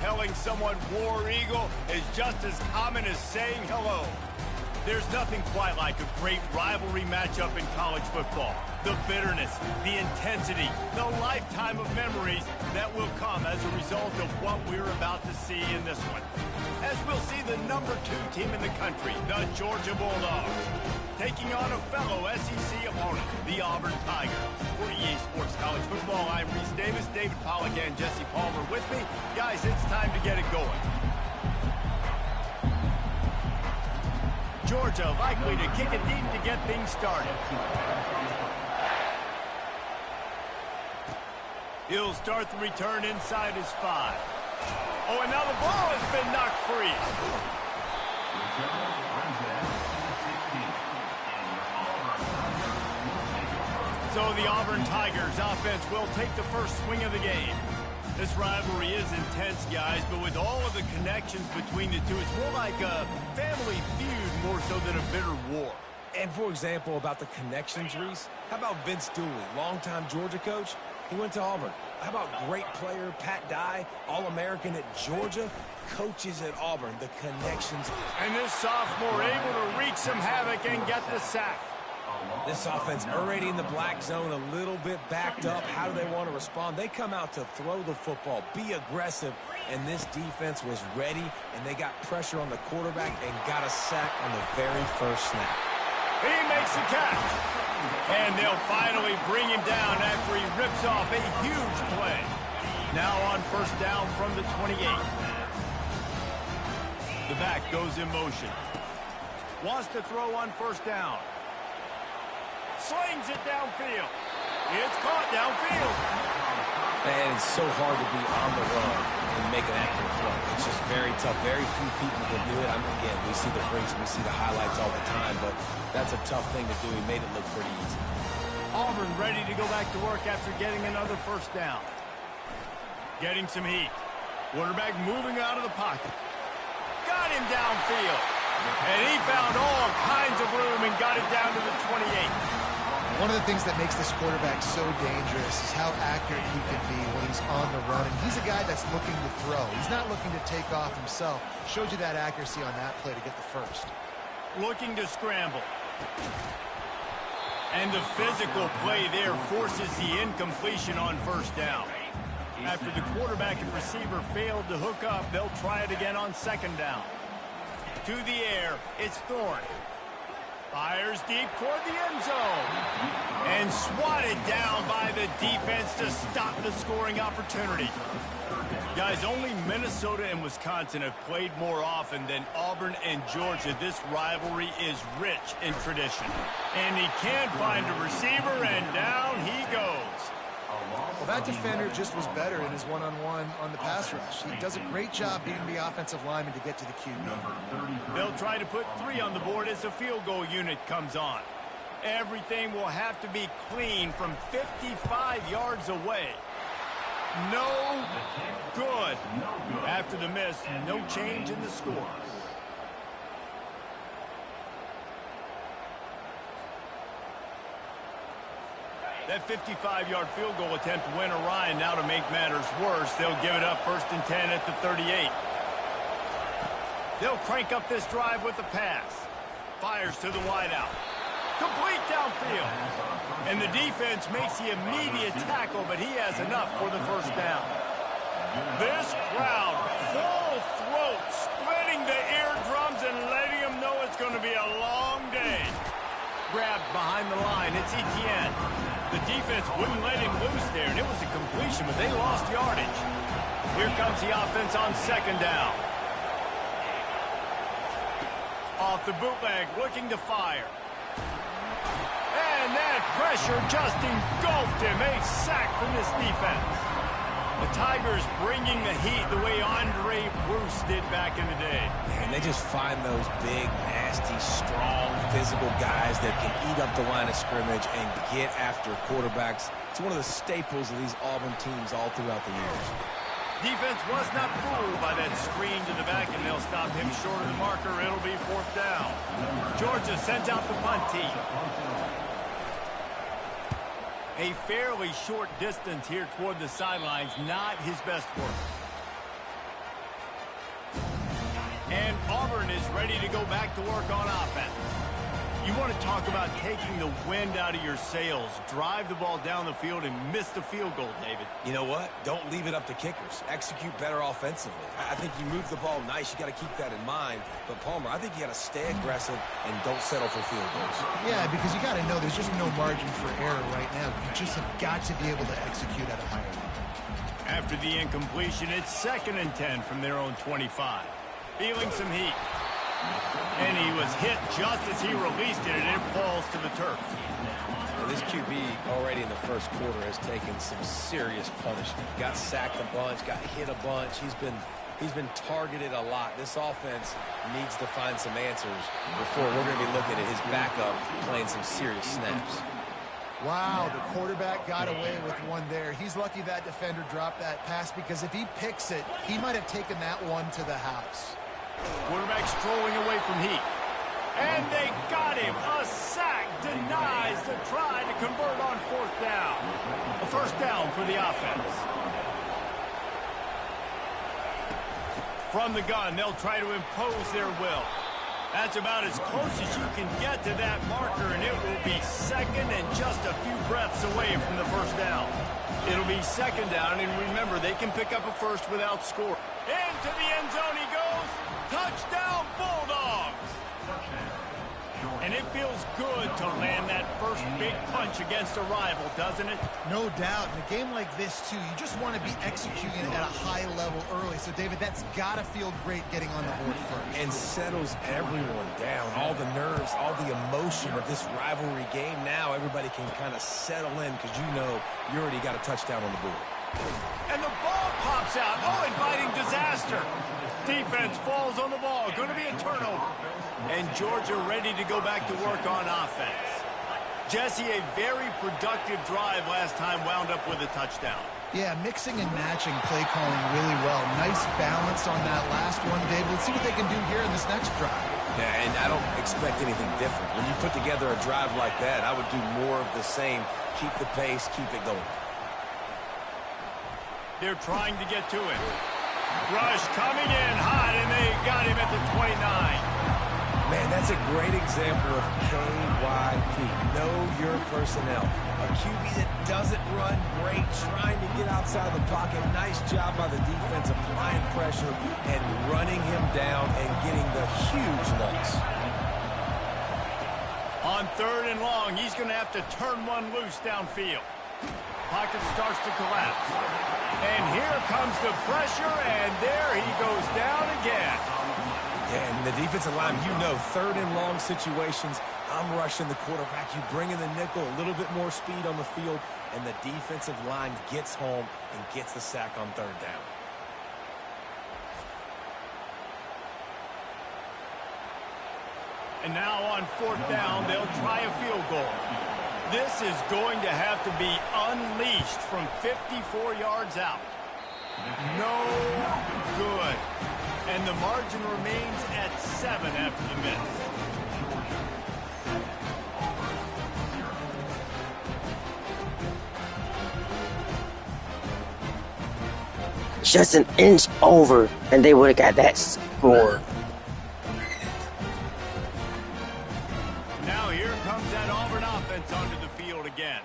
telling someone War Eagle is just as common as saying hello. There's nothing quite like a great rivalry matchup in college football. The bitterness, the intensity, the lifetime of memories that will come as a result of what we're about to see in this one. As we'll see the number 2 team in the country, the Georgia Bulldogs, taking on a fellow SEC opponent, the Auburn Tigers. For EA Sports College Football, I'm Reese Davis, David Pollack, and Jesse Palmer with me. Guys, it's time to get it going. Georgia likely to kick it deep to get things started. He'll start the return inside his 5. Oh, and now the ball has been knocked free. So the Auburn Tigers offense will take the first swing of the game. This rivalry is intense, guys, but with all of the connections between the two, it's more like a family feud more so than a bitter war. And for example, about the connections, Reese, how about Vince Dooley, longtime Georgia coach? He went to Auburn. How about great player Pat Dye, All-American at Georgia, coaches at Auburn, the connections. And this sophomore able to wreak some havoc and get the sack. This offense already in the black zone, a little bit backed up. How do they want to respond? They come out to throw the football, be aggressive, and this defense was ready, and they got pressure on the quarterback and got a sack on the very first snap. He makes the catch. And they'll finally bring him down after he rips off a huge play. Now on first down from the 28. The back goes in motion. Wants to throw on first down. Slings it downfield. It's caught downfield. And it's so hard to be on the run and make an accurate throw. It's just very tough. Very few people can do it. Again, we see the freaks, we see the highlights all the time, but that's a tough thing to do. He made it look pretty easy. Auburn ready to go back to work after getting another first down. Getting some heat. Quarterback moving out of the pocket. Got him downfield. And he found all kinds of room and got it down to the 28. One of the things that makes this quarterback so dangerous is how accurate he can be when he's on the run. And he's a guy that's looking to throw. He's not looking to take off himself. Showed you that accuracy on that play to get the first. Looking to scramble. And the physical play there forces the incompletion on first down. After the quarterback and receiver failed to hook up, they'll try it again on second down. To the air, it's Thorne. Fires deep toward the end zone. And swatted down by the defense to stop the scoring opportunity. Guys, only Minnesota and Wisconsin have played more often than Auburn and Georgia. This rivalry is rich in tradition. And he can't find a receiver, and down he goes. Well, that defender just was better in his one-on-one on the pass rush. He does a great job beating the offensive lineman to get to the QB. They'll try to put 3 on the board as the field goal unit comes on. Everything will have to be clean from 55 yards away. No good. After the miss, no change in the score. That 55-yard field goal attempt went awry, and now to make matters worse, they'll give it up 1st and 10 at the 38. They'll crank up this drive with the pass. Fires to the wideout. Complete downfield. And the defense makes the immediate tackle, but he has enough for the first down. This crowd, full throat, splitting the eardrums and letting them know it's going to be a long day. Grabbed behind the line, it's Etienne. The defense wouldn't let him loose there, and it was a completion, but they lost yardage. Here comes the offense on second down. Off the bootleg, looking to fire. And that pressure just engulfed him. A sack from this defense. The Tigers bringing the heat the way Andre Bruce did back in the day. And they just find those big, nasty, strong, physical guys that can eat up the line of scrimmage and get after quarterbacks. It's one of the staples of these Auburn teams all throughout the years. Defense was not fooled by that screen to the back, and they'll stop him short of the marker. It'll be 4th down. Georgia sends out the punt team. A fairly short distance here toward the sidelines, not his best work. And Auburn is ready to go back to work on offense. You want to talk about taking the wind out of your sails. Drive the ball down the field and miss the field goal, David. You know what? Don't leave it up to kickers. Execute better offensively. I think you move the ball nice. You got to keep that in mind. But, Palmer, I think you got to stay aggressive and don't settle for field goals. Yeah, because you got to know there's just no margin for error right now. You just have got to be able to execute at a higher level. After the incompletion, it's 2nd and 10 from their own 25. Feeling some heat. And he was hit just as he released it, and it falls to the turf. Well, this QB already in the first quarter has taken some serious punishment. Got sacked a bunch, got hit a bunch. He's been targeted a lot. This offense needs to find some answers before we're going to be looking at his backup playing some serious snaps. Wow, the quarterback got away with one there. He's lucky that defender dropped that pass, because if he picks it, he might have taken that one to the house. Quarterback strolling away from heat. And they got him. A sack denies the try to convert on 4th down. A first down for the offense. From the gun, they'll try to impose their will. That's about as close as you can get to that marker, and it will be 2nd and just a few breaths away from the first down. It'll be 2nd down, and remember, they can pick up a first without score. Into the end zone he goes. Touchdown, Bulldogs! And it feels good to land that first big punch against a rival, doesn't it? No doubt. In a game like this, too, you just want to be executing at a high level early. So, David, that's got to feel great getting on the board first. And settles everyone down. All the nerves, all the emotion of this rivalry game. Now everybody can kind of settle in, because you know you already got a touchdown on the board. And the ball pops out. Oh, inviting disaster. Defense falls on the ball. Going to be a turnover. And Georgia ready to go back to work on offense. Jesse, a very productive drive last time wound up with a touchdown. Yeah, mixing and matching play calling really well. Nice balance on that last one, David. Let's see what they can do here in this next drive. Yeah, and I don't expect anything different. When you put together a drive like that, I would do more of the same. Keep the pace, keep it going. They're trying to get to it. Rush coming in hot, and they got him at the 29. Man, that's a great example of KYP. Know your personnel. A QB that doesn't run great, trying to get outside the pocket. Nice job by the defense applying pressure and running him down and getting the huge loss. On 3rd and long, he's going to have to turn one loose downfield. Pocket starts to collapse. And here comes the pressure, and there he goes down again. Yeah, and the defensive line, you know, 3rd and long situations, I'm rushing the quarterback. You bring in the nickel, a little bit more speed on the field, and the defensive line gets home and gets the sack on 3rd down. And now on 4th down, they'll try a field goal. This is going to have to be unleashed from 54 yards out. No good. And the margin remains at 7 after the miss. Just an inch over, and they would have got that score. Now here comes that Auburn offense onto the field again.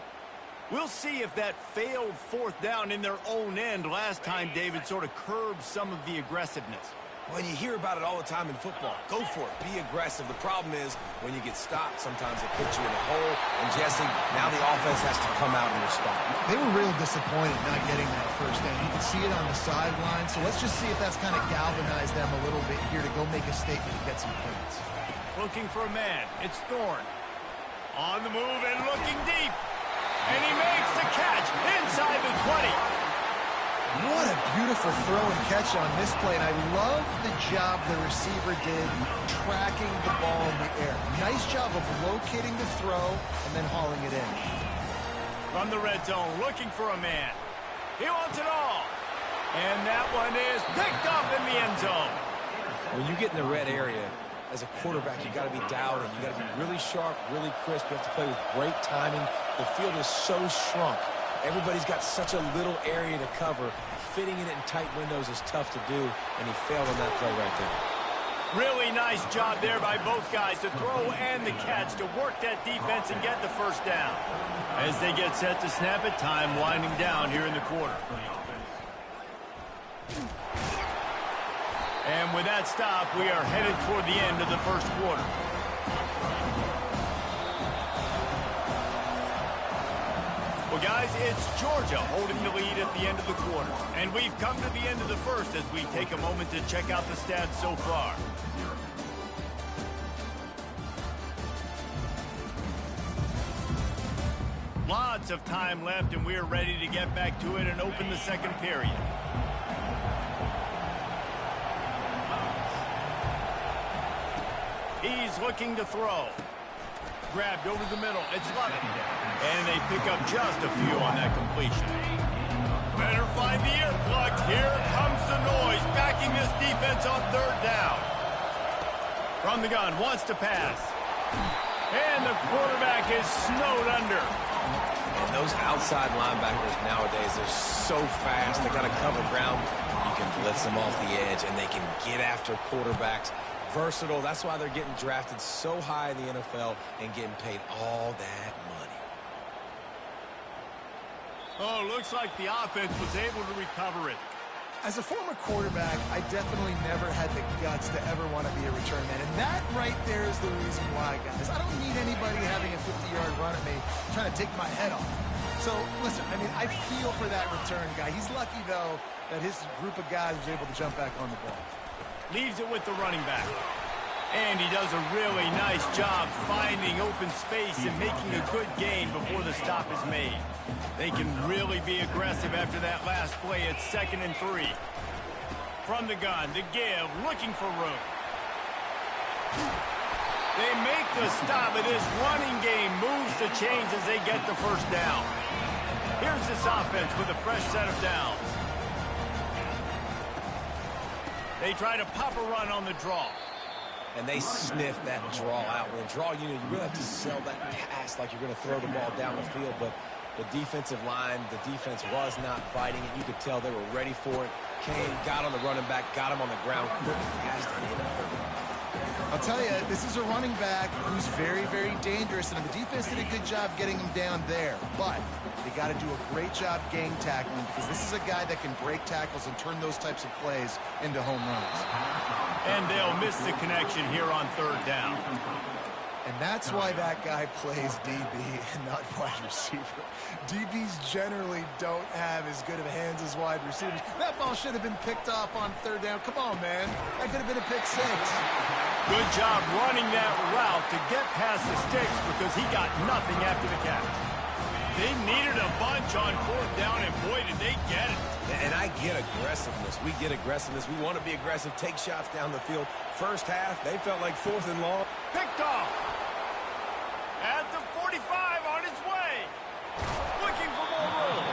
We'll see if that failed 4th down in their own end last time, David, sort of curbed some of the aggressiveness. Well, you hear about it all the time in football. Go for it. Be aggressive. The problem is when you get stopped, sometimes it puts you in a hole. And, Jesse, now the offense has to come out and respond. They were real disappointed not getting that first down. You can see it on the sideline. So let's just see if that's kind of galvanized them a little bit here to go make a statement and get some points. Looking for a man. It's Thorne. On the move and looking deep. And he makes the catch inside the 20. What a beautiful throw and catch on this play. And I love the job the receiver did tracking the ball in the air. Nice job of locating the throw and then hauling it in. From the red zone, looking for a man. He wants it all. And that one is picked off in the end zone. When you get in the red area, as a quarterback, you got to be dialed in. You got to be really sharp, really crisp. You have to play with great timing. The field is so shrunk. Everybody's got such a little area to cover. Fitting it in tight windows is tough to do, and he failed on that play right there. Really nice job there by both guys to throw and the catch to work that defense and get the first down. As they get set to snap it, time winding down here in the quarter. And with that stop, we are headed toward the end of the first quarter. Well, guys, it's Georgia holding the lead at the end of the quarter. And we've come to the end of the first as we take a moment to check out the stats so far. Lots of time left, and we're ready to get back to it and open the second period. He's looking to throw. Grabbed over the middle. It's Lovett. And they pick up just a few on that completion. Better find the earplug. Here comes the noise, backing this defense on third down. From the gun, wants to pass. And the quarterback is snowed under. And those outside linebackers nowadays, they're so fast. They got to cover ground. You can blitz them off the edge, and they can get after quarterbacks. Versatile. That's why they're getting drafted so high in the NFL and getting paid all that money. Oh, looks like the offense was able to recover it. As a former quarterback, I definitely never had the guts to ever want to be a return man. And that right there is the reason why, guys. I don't need anybody having a 50-yard run at me trying to take my head off. So, listen, I mean, I feel for that return guy. He's lucky, though, that his group of guys was able to jump back on the ball. Leaves it with the running back. And he does a really nice job finding open space and making a good gain before the stop is made. They can really be aggressive after that last play at 2nd and 3. From the gun, the give, looking for room. They make the stop, and this running game moves the chains as they get the first down. Here's this offense with a fresh set of downs. They try to pop a run on the draw. And they sniff that draw out. With a draw, you really have to sell that pass like you're going to throw the ball down the field. But the defensive line, the defense was not fighting it. You could tell they were ready for it. Came, got on the running back, got him on the ground, quick, fast, and hit him. I'll tell you, this is a running back who's very, very dangerous, and the defense did a good job getting him down there. But they got to do a great job gang tackling, because this is a guy that can break tackles and turn those types of plays into home runs. And they'll miss the connection here on third down. And that's why that guy plays DB and not wide receiver. DBs generally don't have as good of hands as wide receivers. That ball should have been picked off on third down. Come on, man. That could have been a pick 6. Good job running that route to get past the sticks because he got nothing after the catch. They needed a bunch on fourth down, and boy, did they get it. And I get aggressiveness. We get aggressiveness. We want to be aggressive, take shots down the field. First half, they felt like 4th and long. Picked off. At the 45 on his way. Looking for more room.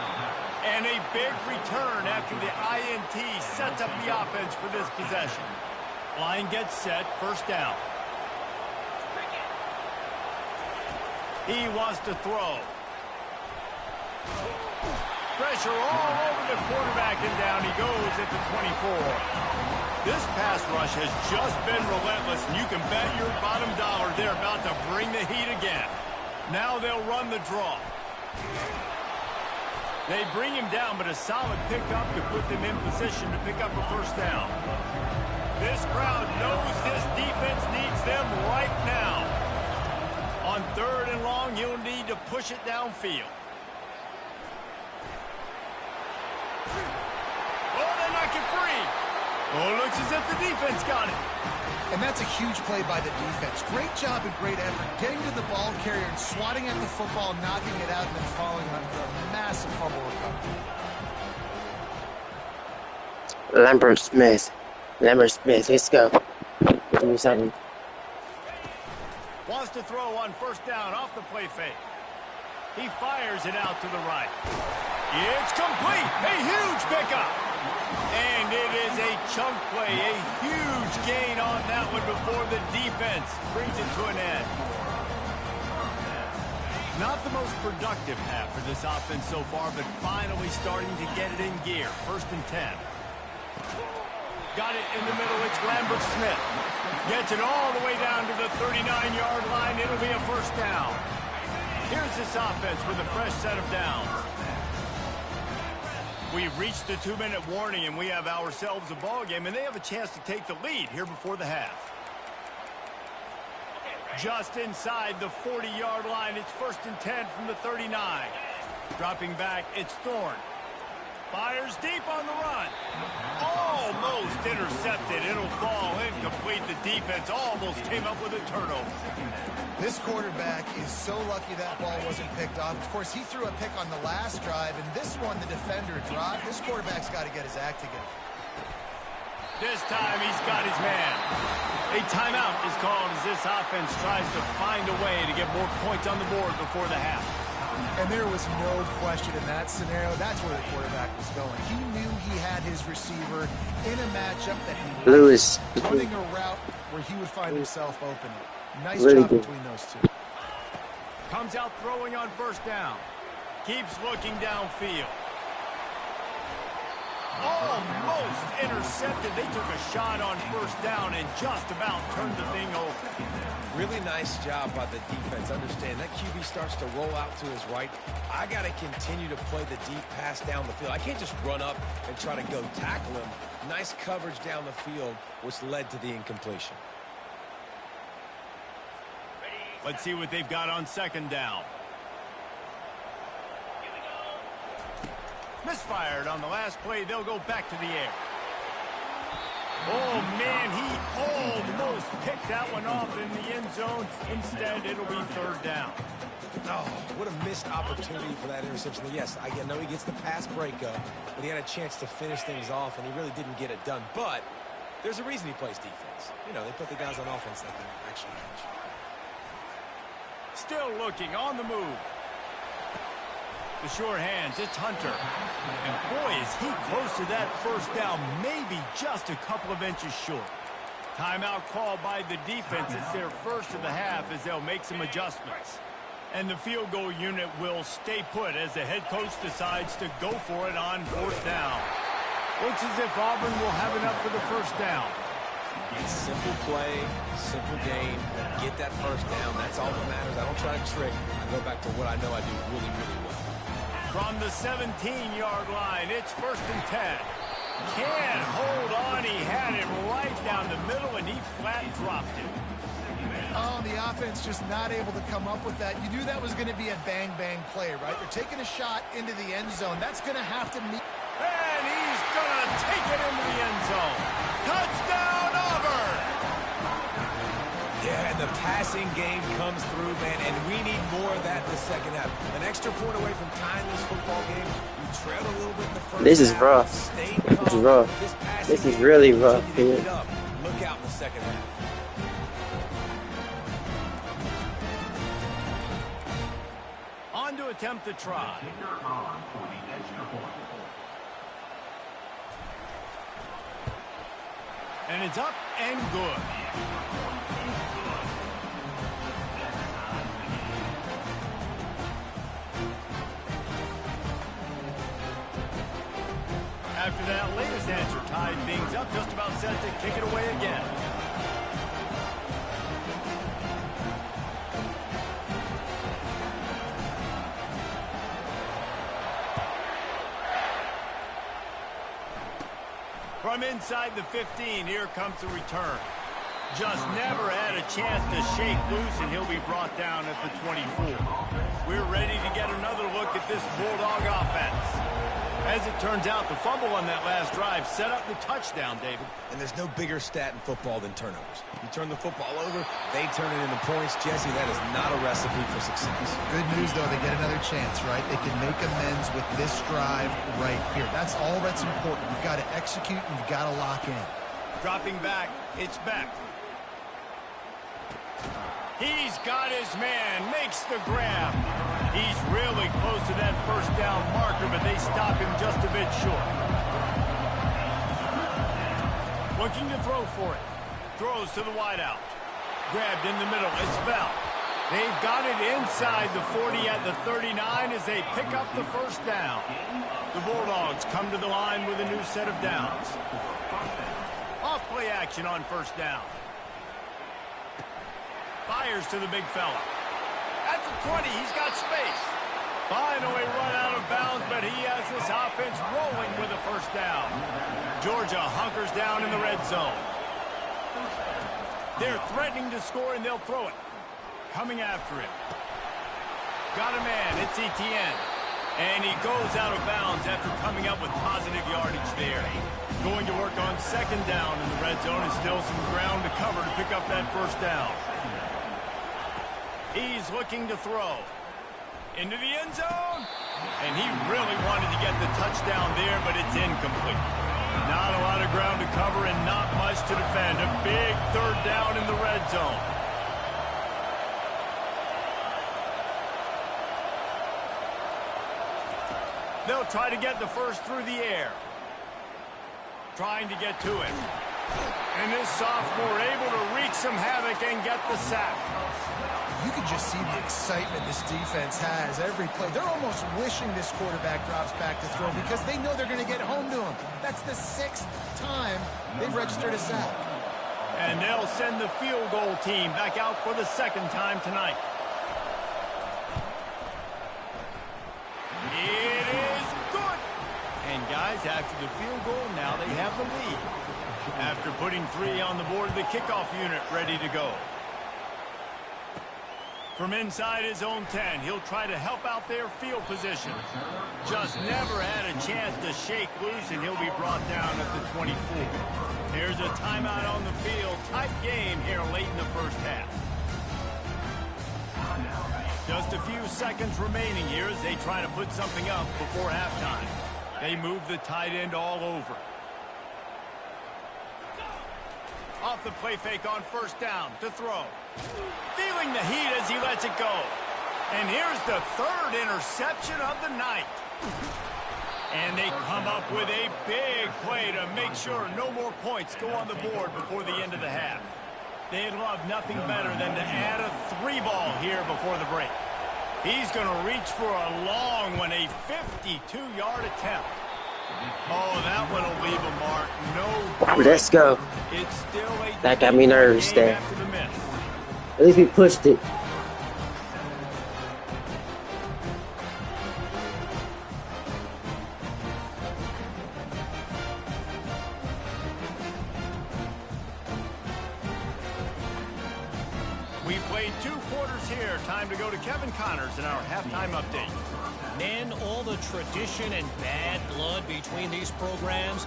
And a big return after the INT sets up the offense for this possession. Line gets set, first down. He wants to throw. Pressure all over the quarterback, and down he goes at the 24. This pass rush has just been relentless, and you can bet your bottom dollar they're about to bring the heat again. Now they'll run the draw. They bring him down, but a solid pickup to put them in position to pick up a first down. This crowd knows this defense needs them right now. On third and long, you'll need to push it downfield. Oh, they knock it free. Oh, looks as if the defense got it. And that's a huge play by the defense. Great job and great effort getting to the ball carrier and swatting at the football, knocking it out, and then falling on the massive fumble recovery. Lambert Smith, let's go. Give me something. Wants to throw on first down off the play fake. He fires it out to the right. It's complete. A huge pickup. And it is a chunk play. A huge gain on that one before the defense brings it to an end. Not the most productive half for this offense so far, but finally starting to get it in gear. 1st and 10. Got it in the middle. It's Lambert Smith. Gets it all the way down to the 39-yard line. It'll be a first down. Here's this offense with a fresh set of downs. We've reached the 2-minute warning, and we have ourselves a ball game, and they have a chance to take the lead here before the half. Just inside the 40-yard line. It's 1st and 10 from the 39. Dropping back, it's Thorne. Fires deep on the run. Almost intercepted. It'll fall incomplete. The defense almost came up with a turnover. This quarterback is so lucky that ball wasn't picked off. Of course, he threw a pick on the last drive, and this one the defender dropped. This quarterback's got to get his act together. This time he's got his man. A timeout is called as this offense tries to find a way to get more points on the board before the half. And there was no question in that scenario. That's where the quarterback was going. He knew he had his receiver in a matchup that he Lewis running a route where he would find himself open. Nice really job good between those two. Comes out throwing on 1st down. Keeps looking downfield. Almost intercepted. They took a shot on 1st down and just about turned the thing over. Really nice job by the defense. Understand that QB starts to roll out to his right. I got to continue to play the deep pass down the field. I can't just run up and try to go tackle him. Nice coverage down the field, which led to the incompletion. Let's see what they've got on 2nd down. Misfired on the last play. They'll go back to the air. Oh, man, he almost picked that one off in the end zone. Instead, it'll be 3rd down. Oh, what a missed opportunity for that interception. Yes, I know he gets the pass breakup, but he had a chance to finish things off, and he really didn't get it done. But there's a reason he plays defense. You know, they put the guys on offense that can actually catch. Still looking on the move. The sure hands, it's Hunter. And boy, is he close to that 1st down, maybe just a couple of inches short. Timeout called by the defense. It's their first of the half as they'll make some adjustments. And the field goal unit will stay put as the head coach decides to go for it on 4th down. Looks as if Auburn will have enough for the 1st down. Simple play, simple game. Get that 1st down. That's all that matters. I don't try to trick. I go back to what I know I do really, really well. From the 17-yard line, it's 1st and 10. Can't hold on. He had it right down the middle, and he flat dropped it. Oh, the offense just not able to come up with that. You knew that was going to be a bang-bang play, right? They're taking a shot into the end zone. That's going to have to meet. And he's going to take it into the end zone. Touchdown, Auburn! Yeah, and the passing game comes through, man, and we need more of that in the 2nd half. An extra point away from tying this football game. You trailed a little bit in the 1st half. This is rough. This is rough. This is really rough here. Look out in the 2nd half. On to attempt the try. And it's up and good. After that latest answer tied things up, just about set to kick it away again. From inside the 15, here comes the return. Just never had a chance to shake loose, and he'll be brought down at the 24. We're ready to get another look at this Bulldog offense. As it turns out, the fumble on that last drive set up the touchdown, David. And there's no bigger stat in football than turnovers. You turn the football over, they turn it into points. Jesse, that is not a recipe for success. Good news, though, they get another chance, right? They can make amends with this drive right here. That's all that's important. You've got to execute, and you've got to lock in. Dropping back, it's Beck. He's got his man, makes the grab. He's really close to that 1st down marker, but they stop him just a bit short. Looking to throw for it. Throws to the wideout. Grabbed in the middle, it's Bell. They've got it inside the 40 at the 39 as they pick up the 1st down. The Bulldogs come to the line with a new set of downs. action on first down. Fires to the big fella. At the 20, he's got space. Finally run out of bounds, but he has this offense rolling with a first down. Georgia hunkers down in the red zone. They're threatening to score, and they'll throw it. Coming after him. Got a man. It's Etienne. And he goes out of bounds after coming up with positive yardage there. Going to work on second down in the red zone, and still some ground to cover to pick up that first down. He's looking to throw. Into the end zone. And he really wanted to get the touchdown there, but it's incomplete. Not a lot of ground to cover and not much to defend. A big third down in the red zone. They'll try to get the first through the air. Trying to get to it. And this sophomore able to wreak some havoc and get the sack. You can just see the excitement this defense has every play. They're almost wishing this quarterback drops back to throw because they know they're going to get home to him. That's the 6th time they've registered a sack. And they'll send the field goal team back out for the second time tonight. It is good. And guys, after the field goal, now they have the lead. After putting 3 on the board, the kickoff unit ready to go. From inside his own 10, he'll try to help out their field position. Just never had a chance to shake loose, and he'll be brought down at the 24. Here's a timeout on the field. Tight game here late in the first half. Just a few seconds remaining here as they try to put something up before halftime. They move the tight end all over. Off the play fake on first down to throw. Feeling the heat as he lets it go. And here's the 3rd interception of the night. And they come up with a big play to make sure no more points go on the board before the end of the half. They'd love nothing better than to add a 3-ball here before the break. He's going to reach for a long one, a 52-yard attempt. Oh, that one will leave a mark. No good. Let's go. It's still a That got me nervous there. after the miss. At least we pushed it. We played 2 quarters here. Time to go to Kevin Connors in our halftime update. Men, all the tradition and bad blood between these programs,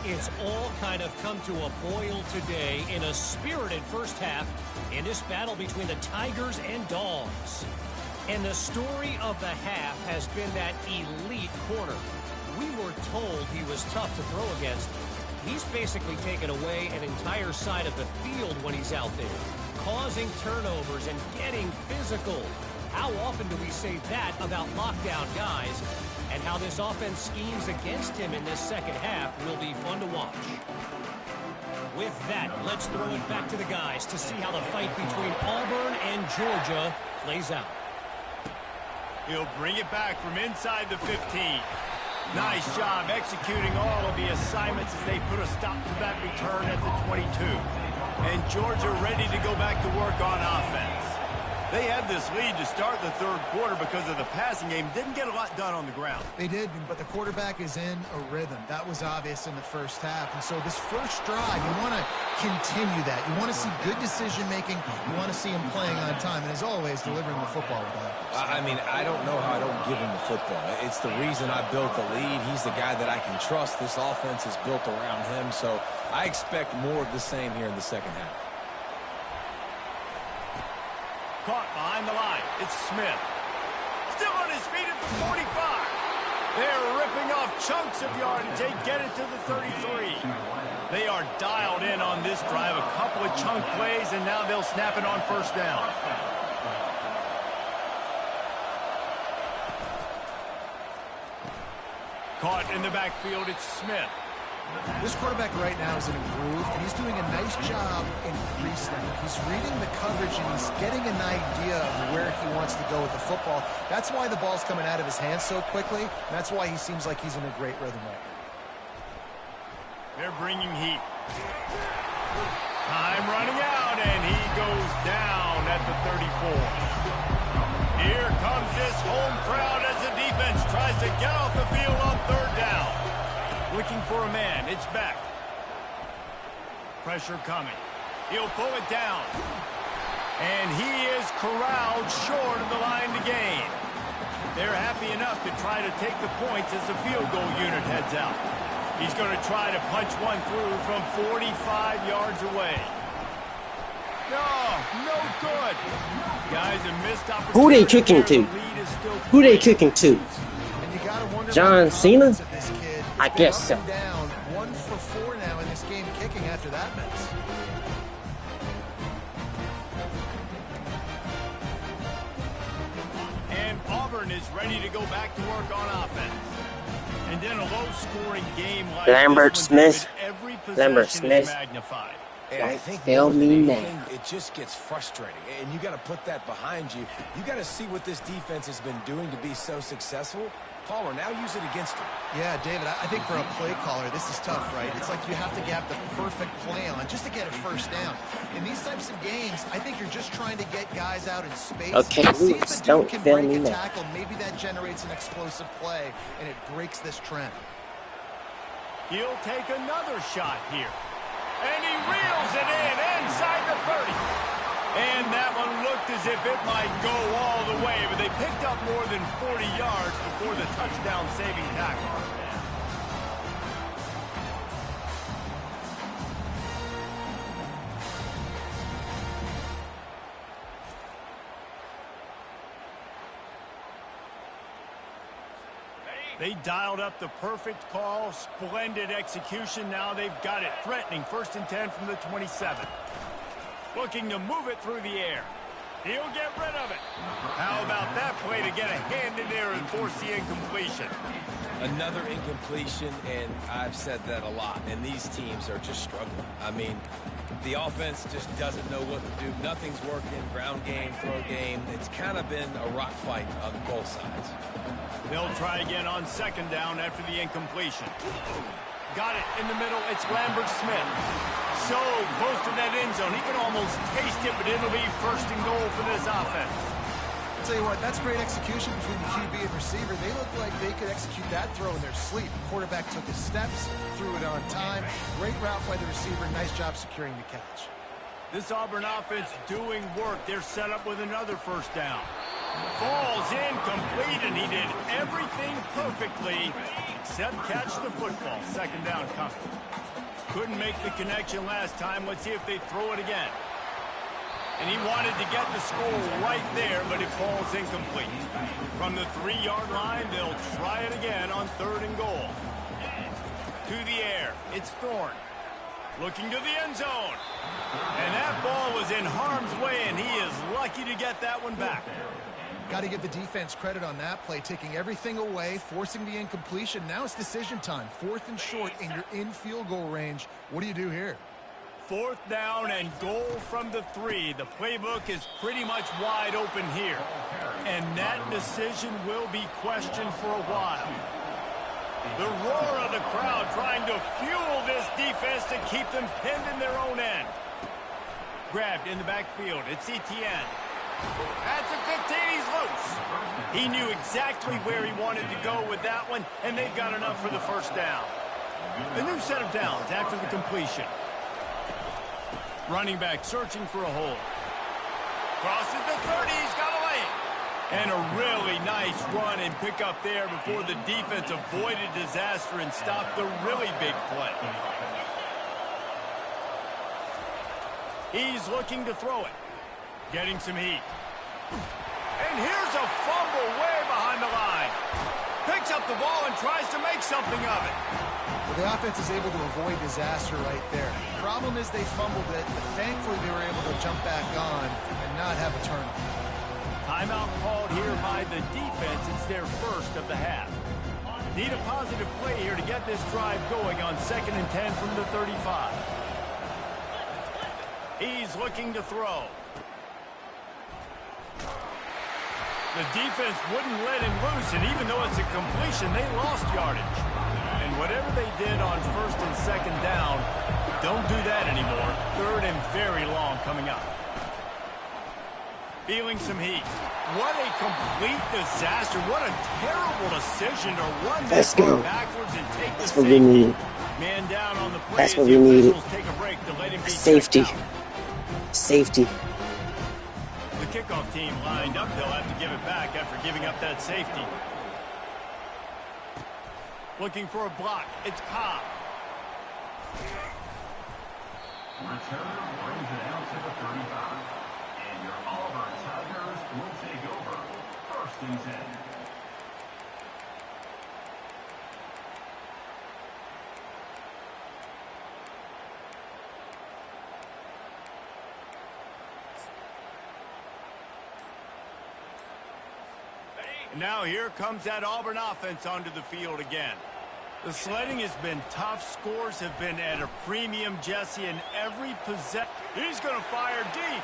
it's all kind of come to a boil today in a spirited first half in this battle between the Tigers and Dogs. And the story of the half has been that elite corner. We were told he was tough to throw against. He's basically taken away an entire side of the field when he's out there, causing turnovers and getting physical. How often do we say that about lockdown guys? And how this offense schemes against him in this second half will be fun to watch. With that, let's throw it back to the guys to see how the fight between Auburn and Georgia plays out. He'll bring it back from inside the 15. Nice job executing all of the assignments as they put a stop to that return at the 22. And Georgia ready to go back to work on offense. They had this lead to start the 3rd quarter because of the passing game. Didn't get a lot done on the ground. They did, but the quarterback is in a rhythm. That was obvious in the first half. And so this first drive, you want to continue that. You want to see good decision-making. You want to see him playing on time. And as always, delivering the football with that. I mean, I don't know how I don't give him the football. It's the reason I built the lead. He's the guy that I can trust. This offense is built around him. So I expect more of the same here in the second half. Caught behind the line. It's Smith. Still on his feet at the 45. They're ripping off chunks of yardage. They get it to the 33. They are dialed in on this drive. A couple of chunk plays, and now they'll snap it on first down. Caught in the backfield. It's Smith. This quarterback right now is in a groove, and he's doing a nice job in pre-snap. He's reading the coverage, and he's getting an idea of where he wants to go with the football. That's why the ball's coming out of his hands so quickly, and that's why he seems like he's in a great rhythm right now. They're bringing heat. Time running out, and he goes down at the 34. Here comes this home crowd as the defense tries to get off the field on third down. Looking for a man. It's back. Pressure coming. He'll pull it down. And he is corralled short of the line to gain. They're happy enough to try to take the points as the field goal unit heads out. He's going to try to punch one through from 45 yards away. No good. Guys, a missed opportunity. Who they kicking to? Who they kicking to? And you gotta wonder John Cena? I guess so. Down 1 for 4 now in this game, kicking after that mess. And Auburn is ready to go back to work on offense. And in a low-scoring game like Lambert this one, Smith. every Lambert possession is Smith. magnified. And I think Tell more than me anything, now. it just gets frustrating. And you got to put that behind you. You got to see what this defense has been doing to be so successful. Palmer, now use it against him. Yeah, David, I think for a play caller, this is tough, right? It's like you have to get the perfect play on just to get a first down. In these types of games, I think you're just trying to get guys out in space. Okay, See if Luke, the dude don't can fail break me a now. tackle. Maybe that generates an explosive play, and it breaks this trend. He'll take another shot here. And he reels it in inside the 30. And that one looked as if it might go all the way, but they picked up more than 40 yards before the touchdown-saving tackle. They dialed up the perfect call, splendid execution. Now they've got it threatening 1st and 10 from the 27. Looking to move it through the air. He'll get rid of it. How about that play to get a hand in there and force the incompletion? Another incompletion, and I've said that a lot, and these teams are just struggling. I mean, the offense just doesn't know what to do. Nothing's working. Ground game, throw game. It's kind of been a rock fight on both sides. They'll try again on 2nd down after the incompletion. Got it in the middle. It's Lambert Smith. So close to that end zone. He can almost taste it, but it'll be 1st and goal for this offense. I'll tell you what, that's great execution between the QB and receiver. They look like they could execute that throw in their sleep. The quarterback took his steps, threw it on time. Great route by the receiver. Nice job securing the catch. This Auburn offense doing work. They're set up with another 1st down. Falls incomplete, and he did everything perfectly except catch the football. 2nd down coming. Couldn't make the connection last time. Let's see if they throw it again. And he wanted to get the score right there, but it falls incomplete. From the 3-yard line, they'll try it again on 3rd and goal. To the air. It's Thorne. Looking to the end zone. And that ball was in harm's way, and he is lucky to get that one back. Got to give the defense credit on that play, taking everything away, forcing the incompletion. Now it's decision time. 4th and short, and you're in field goal range. What do you do here? 4th down and goal from the 3. The playbook is pretty much wide open here. And that decision will be questioned for a while. The roar of the crowd trying to fuel this defense to keep them pinned in their own end. Grabbed in the backfield. It's Etienne. At the 15, he's loose. He knew exactly where he wanted to go with that one, and they've got enough for the 1st down. A new set of downs after the completion. Running back searching for a hole. Crosses the 30, he's got a lane. And a really nice run and pick up there before the defense avoided disaster and stopped the really big play. He's looking to throw it. Getting some heat. And here's a fumble way behind the line. Picks up the ball and tries to make something of it. Well, the offense is able to avoid disaster right there. Problem is they fumbled it, but thankfully they were able to jump back on and not have a turnover. Timeout called here by the defense. It's their 1st of the half. Need a positive play here to get this drive going on 2nd and 10 from the 35. He's looking to throw. The defense wouldn't let him loose, and even though it's a completion, they lost yardage. And whatever they did on 1st and 2nd down, don't do that anymore. 3rd and very long coming up. Feeling some heat. What a complete disaster. What a terrible decision to run Let's that go. backwards and take the That's what we safety. need. Man down on the play. That's as what the we needed. officials take a break to let him be Safety. checked out. Safety. The kickoff team lined up. They'll have to give it back after giving up that safety. Looking for a block. It's Cobb. Returner brings it out to the 35. And your Auburn Tigers will take over. 1st and 10. And now here comes that Auburn offense onto the field again. The sledding has been tough. Scores have been at a premium, Jesse, in every possession. He's going to fire deep.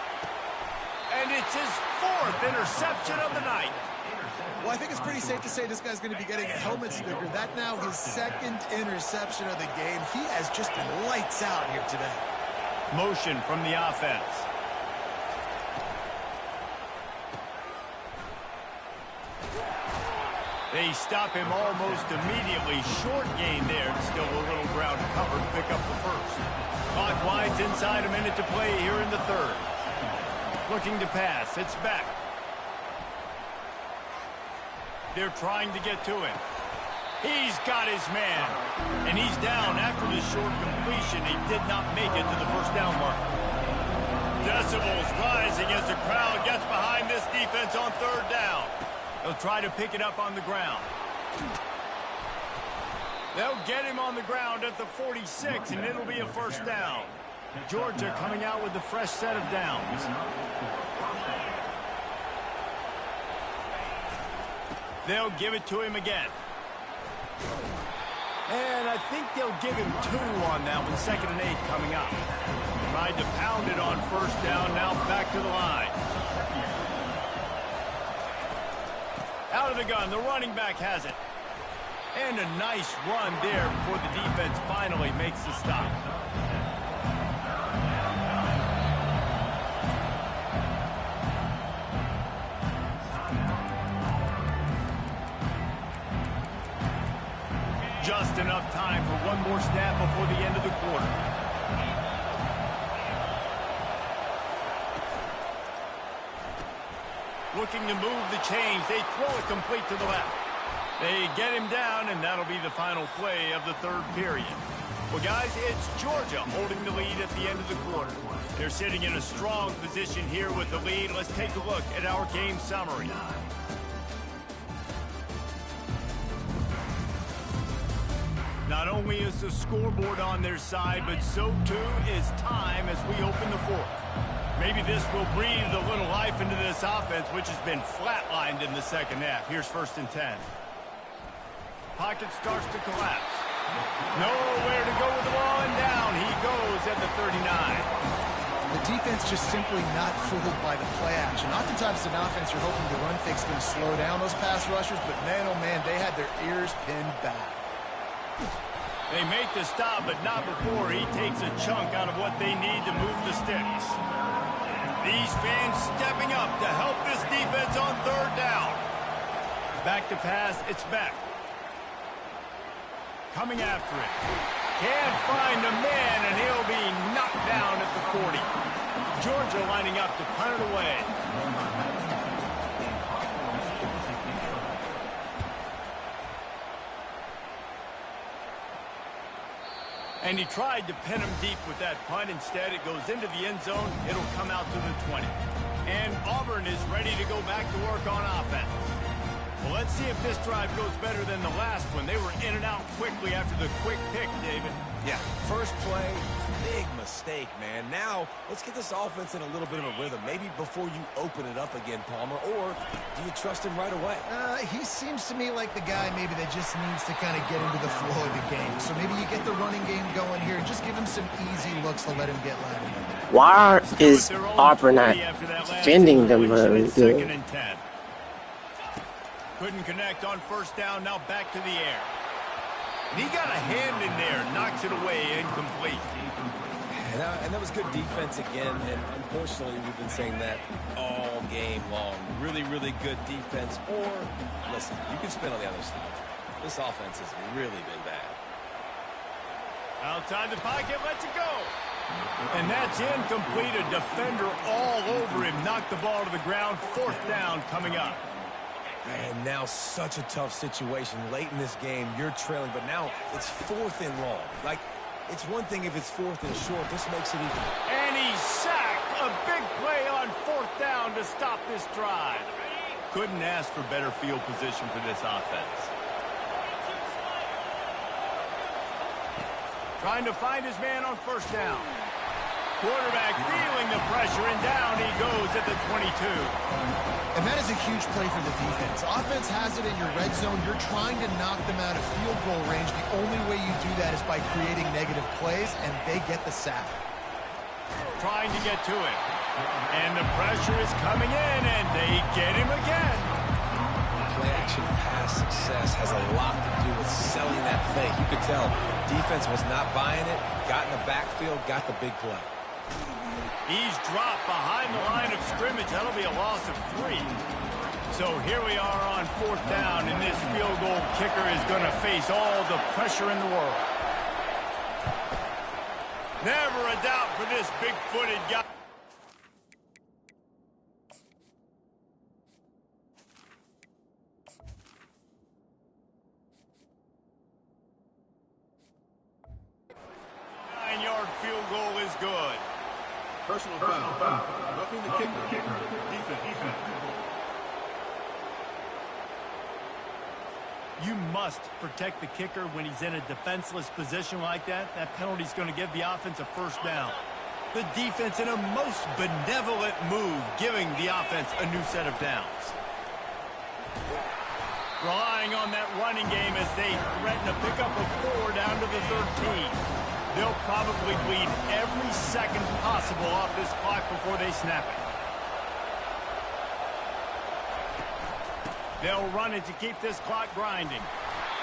And it's his 4th interception of the night. Well, I think it's pretty safe to say this guy's going to be getting a helmet sticker. That now his 2nd interception of the game. He has just been lights out here today. Motion from the offense. They stop him almost immediately. Short gain there. Still a little ground covered. Pick up the 1st. Clock winds inside, a minute to play here in the 3rd. Looking to pass. It's back. They're trying to get to him. He's got his man. And he's down after the short completion. He did not make it to the 1st down mark. Decibels rising as the crowd gets behind this defense on 3rd down. They'll try to pick it up on the ground. They'll get him on the ground at the 46, and it'll be a 1st down. Georgia coming out with a fresh set of downs. They'll give it to him again. And I think they'll give him 2 on that one. 2nd and 8 coming up. Tried to pound it on 1st down. Now back to the line. Out of the gun, the running back has it. And a nice run there before the defense finally makes the stop. Just enough time for one more snap before the end of the quarter. Looking to move the chains. They throw it complete to the left. They get him down, and that'll be the final play of the 3rd period. Well, guys, it's Georgia holding the lead at the end of the quarter. They're sitting in a strong position here with the lead. Let's take a look at our game summary. Not only is the scoreboard on their side, but so too is time as we open the 4th. Maybe this will breathe a little life into this offense, which has been flatlined in the 2nd half. Here's 1st and 10. Pocket starts to collapse. Nowhere to go with the ball, and down he goes at the 39. The defense just simply not fooled by the play action. Oftentimes, an offense, you're hoping the run fake's going to slow down those pass rushers, but man, oh man, they had their ears pinned back. They make the stop, but not before he takes a chunk out of what they need to move the sticks. These fans stepping up to help this defense on 3rd down. Back to pass, it's back. Coming after it. Can't find a man, and he'll be knocked down at the 40. Georgia lining up to punt it away. And he tried to pin him deep with that punt. Instead, it goes into the end zone. It'll come out to the 20. And Auburn is ready to go back to work on offense. Well, let's see if this drive goes better than the last one. They were in and out quickly after the quick pick, David. Yeah, first play, big mistake, man. Now, let's get this offense in a little bit of a rhythm. Maybe before you open it up again, Palmer, or do you trust him right away? He seems to me like the guy maybe that just needs to kind of get into the flow of the game. So maybe you get the running game going here and just give him some easy looks to let him get lined up. Why is Auburn not defending them very good? Couldn't connect on 1st down, now back to the air. And he got a hand in there, knocks it away, incomplete. And And that was good defense again, and unfortunately we've been saying that all game long. Really, really good defense, or, listen, you can spin on the other side. This offense has really been bad. Outside the pocket, lets it go. And that's incomplete. A defender all over him. Knocked the ball to the ground. 4th down coming up. And now such a tough situation. Late in this game, you're trailing, but now it's 4th and long. Like, it's one thing if it's 4th and short. This makes it even. And he's sacked. A big play on 4th down to stop this drive. Couldn't ask for better field position for this offense. Trying to find his man on 1st down. Quarterback feeling the pressure, and down he goes at the 22. And that is a huge play for the defense. Offense has it in your red zone. You're trying to knock them out of field goal range. The only way you do that is by creating negative plays, and they get the sack. Trying to get to it. And the pressure is coming in, and they get him again. Play-action pass success has a lot to do with selling that fake. You could tell defense was not buying it, got in the backfield, got the big play. He's dropped behind the line of scrimmage. That'll be a loss of 3. So here we are on 4th down, and this field goal kicker is going to face all the pressure in the world. Never a doubt for this big-footed guy. Field goal is good. Personal foul. Roughing the kicker. Defense. You must protect the kicker when he's in a defenseless position like that. That penalty is going to give the offense a 1st down. The defense in a most benevolent move, giving the offense a new set of downs. Relying on that running game as they threaten to pick up a 4 down to the 13. They'll probably bleed every second possible off this clock before they snap it. They'll run it to keep this clock grinding.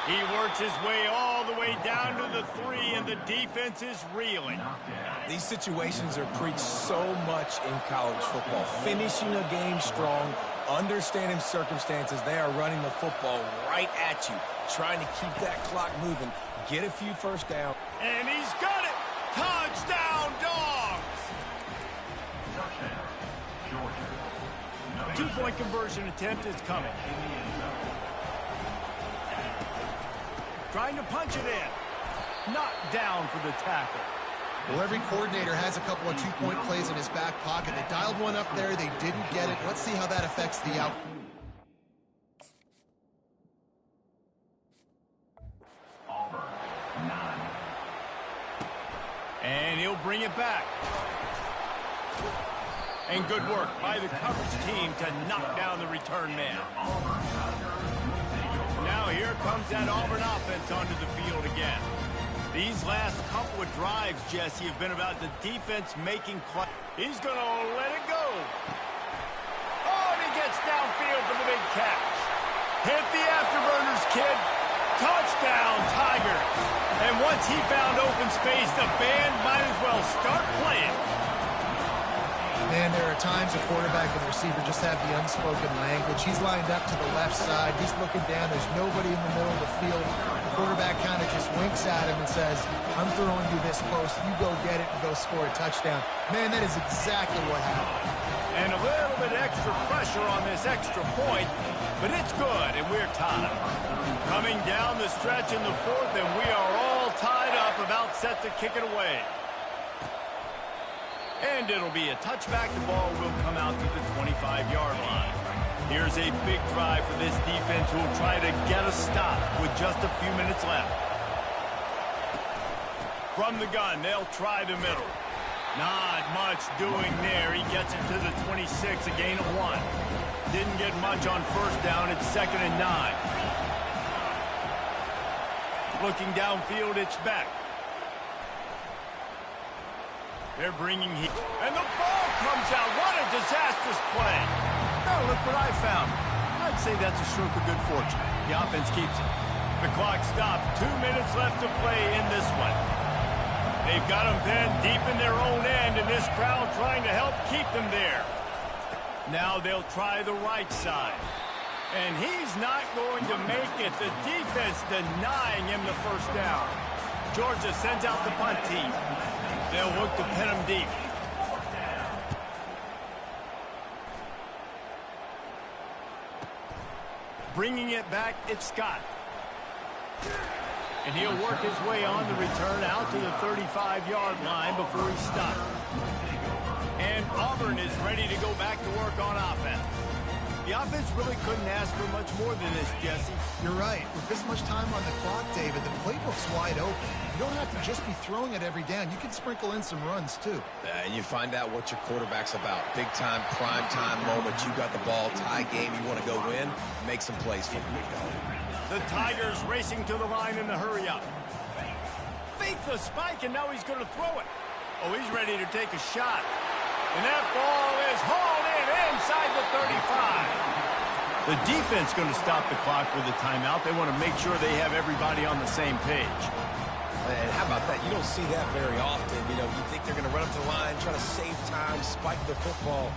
He works his way all the way down to the 3, and the defense is reeling. These situations are preached so much in college football. Finishing a game strong, understanding circumstances. They are running the football right at you, trying to keep that clock moving, get a few 1st down. And he's got it! Touchdown, Dogs! Two-point conversion attempt is coming. Trying to punch it in. Knocked down for the tackle. Well, every coordinator has a couple of 2-point plays in his back pocket. They dialed one up there. They didn't get it. Let's see how that affects the out. And he'll bring it back. And good work by the coverage team to knock down the return man. Now here comes that Auburn offense onto the field again. These last couple of drives, Jesse, have been about the defense making play. He's going to let it go. Oh, and he gets downfield for the big catch. Hit the afterburners, kid. Touchdown, Tigers. And once he found open space, the band might as well start playing. Man, there are times a quarterback and receiver just have the unspoken language. He's lined up to the left side. He's looking down. There's nobody in the middle of the field. The quarterback kind of just winks at him and says, I'm throwing you this post. You go get it and go score a touchdown. Man, that is exactly what happened. And a little bit extra pressure on this extra point, but it's good, and we're tied. Coming down the stretch in the 4th, and we are all tied up, about set to kick it away. And it'll be a touchback. The ball will come out to the 25-yard line. Here's a big drive for this defense who will try to get a stop with just a few minutes left. From the gun, they'll try the middle. Not much doing there. He gets it to the 26, a gain of 1. Didn't get much on 1st down. It's 2nd and 9. Looking downfield, it's back. They're bringing heat. And the ball comes out. What a disastrous play. Now look what I found. I'd say that's a stroke of good fortune. The offense keeps it. The clock stops. 2 minutes left to play in this one. They've got them pinned deep in their own And this crowd trying to help keep them there. Now they'll try the right side. And he's not going to make it. The defense denying him the first down. Georgia sends out the punt team. They'll look to pin him deep. Bringing it back, it's Scott. And he'll work his way on the return out to the 35-yard line before he's stopped. And Auburn is ready to go back to work on offense. The offense really couldn't ask for much more than this, Jesse. You're right. With this much time on the clock, David, the playbook's wide open. You don't have to just be throwing it every down. You can sprinkle in some runs, too. And you find out what your quarterback's about. Big-time, prime-time moment. You got the ball, tie game, you want to go win, make some plays for the big dog. The Tigers racing to the line in the hurry-up. Fake the spike, and now he's going to throw it. Oh, he's ready to take a shot. And that ball is hauled in inside the 35. The defense going to stop the clock with a timeout. They want to make sure they have everybody on the same page. And how about that? You don't see that very often. You know, you think they're going to run up to the line, try to save time, spike the football.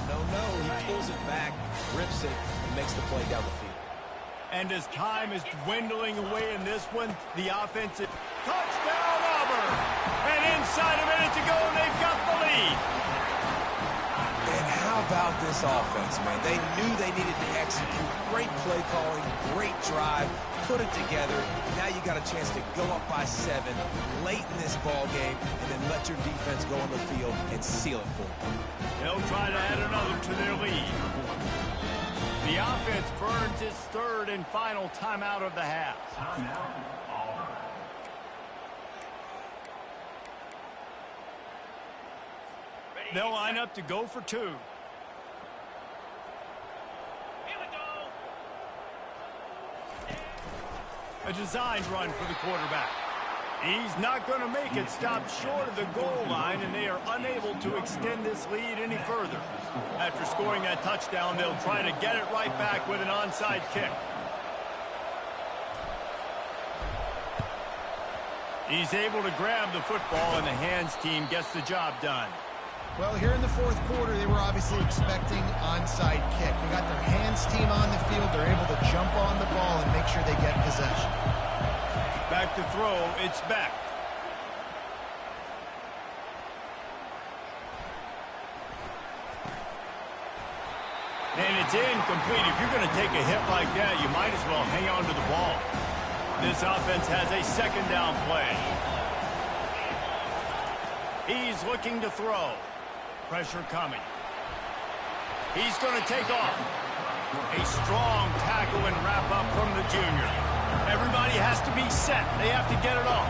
No. He pulls it back, rips it, and makes the play down the field. And as time is dwindling away in this one, the offense is touchdown Auburn. And inside a minute to go, and they've got the lead. And how about this offense, man? They knew they needed to execute. Great play calling, great drive, put it together. Now you got a chance to go up by 7 late in this ball game and then let your defense go on the field and seal it for them. They'll try to add another to their lead. The offense burns its third and final timeout of the half. They'll line up to go for 2. Here we go. A designed run for the quarterback. He's not going to make it. Stopped short of the goal line, and they are unable to extend this lead any further. After scoring that touchdown, they'll try to get it right back with an onside kick. He's able to grab the football, and the hands team gets the job done. Well, here in the fourth quarter, they were obviously expecting onside kick. They got their hands team on the field. They're able to jump on the ball and make sure they get possession. Back to throw, it's back. And it's incomplete. If you're going to take a hit like that, you might as well hang on to the ball. This offense has a second down play. He's looking to throw. Pressure coming. He's going to take off. A strong tackle and wrap up from the junior. Everybody has to be set. They have to get it off.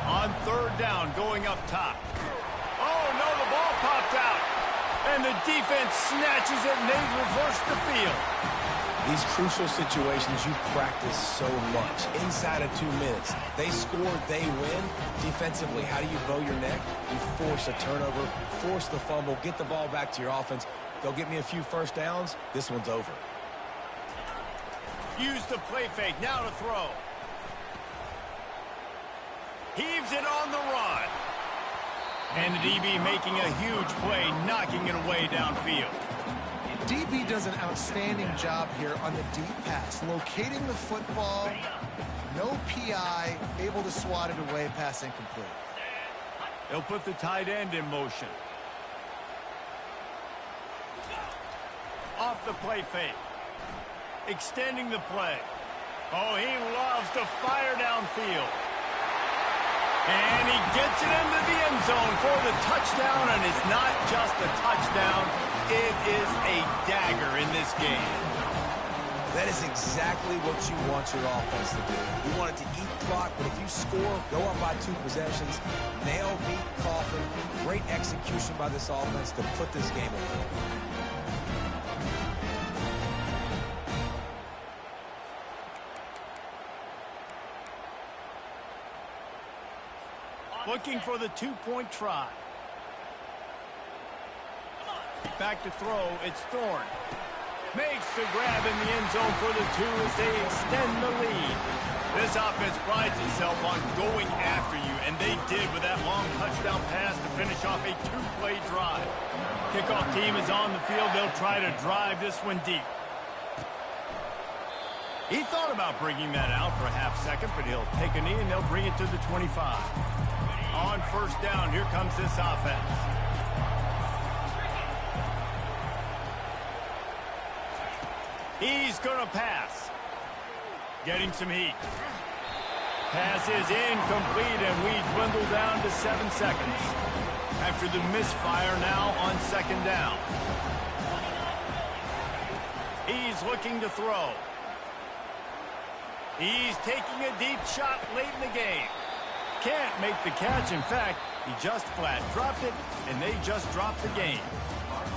On third down, going up top. Oh, no, the ball popped out. And the defense snatches it, and they reverse the field. These crucial situations you practice so much. Inside of 2 minutes, they score, they win. Defensively, how do you bow your neck? You force a turnover, force the fumble, get the ball back to your offense. Go get me a few first downs. This one's over. Use the play fake, now to throw. Heaves it on the run. And the DB making a huge play, knocking it away downfield. DB does an outstanding job here on the deep pass, locating the football, no PI, able to swat it away, pass incomplete. They'll put the tight end in motion. Off the play fake. Extending the play. Oh, he loves to fire downfield. And he gets it into the end zone for the touchdown, and it's not just a touchdown, it is a dagger in this game. That is exactly what you want your offense to do. You want it to eat clock, but if you score, go up by 2 possessions, nail, beat, coffin, great execution by this offense to put this game away. Looking for the 2-point try. Back to throw, it's Thorne. Makes the grab in the end zone for the 2 as they extend the lead. This offense prides itself on going after you, And they did with that long touchdown pass to finish off a two-play drive. Kickoff team is on the field. They'll try to drive this one deep. He thought about bringing that out for a half second, but he'll take a knee and they'll bring it to the 25. On first down, here comes this offense. He's going to pass. Getting some heat. Pass is incomplete, and we dwindle down to 7 seconds. After the misfire now on second down. He's looking to throw. He's taking a deep shot late in the game. Can't make the catch. In fact, he just flat dropped it, and they just dropped the game.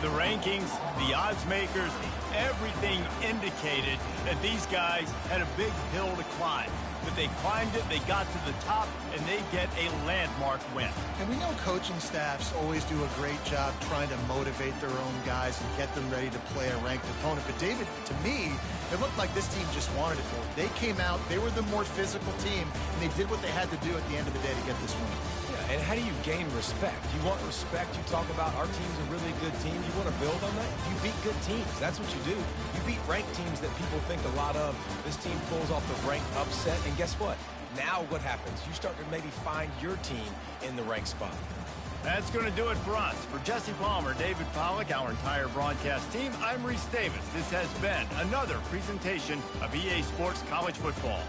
The rankings, the odds makers, everything indicated that these guys had a big hill to climb. But they climbed it, they got to the top, and they get a landmark win. And we know coaching staffs always do a great job trying to motivate their own guys and get them ready to play a ranked opponent. But David, to me, it looked like this team just wanted it more. They came out, they were the more physical team, and they did what they had to do at the end of the day to get this win. Yeah, and how do you gain respect? You want respect, you talk about our team's a really good team. You want to build on that? You beat good teams. That's what you do. You beat ranked teams that people think a lot of. This team pulls off the ranked upset, and guess what? Now what happens? You start to maybe find your team in the ranked spot. That's going to do it for us. For Jesse Palmer, David Pollack, our entire broadcast team, I'm Reese Davis. This has been another presentation of EA Sports College Football.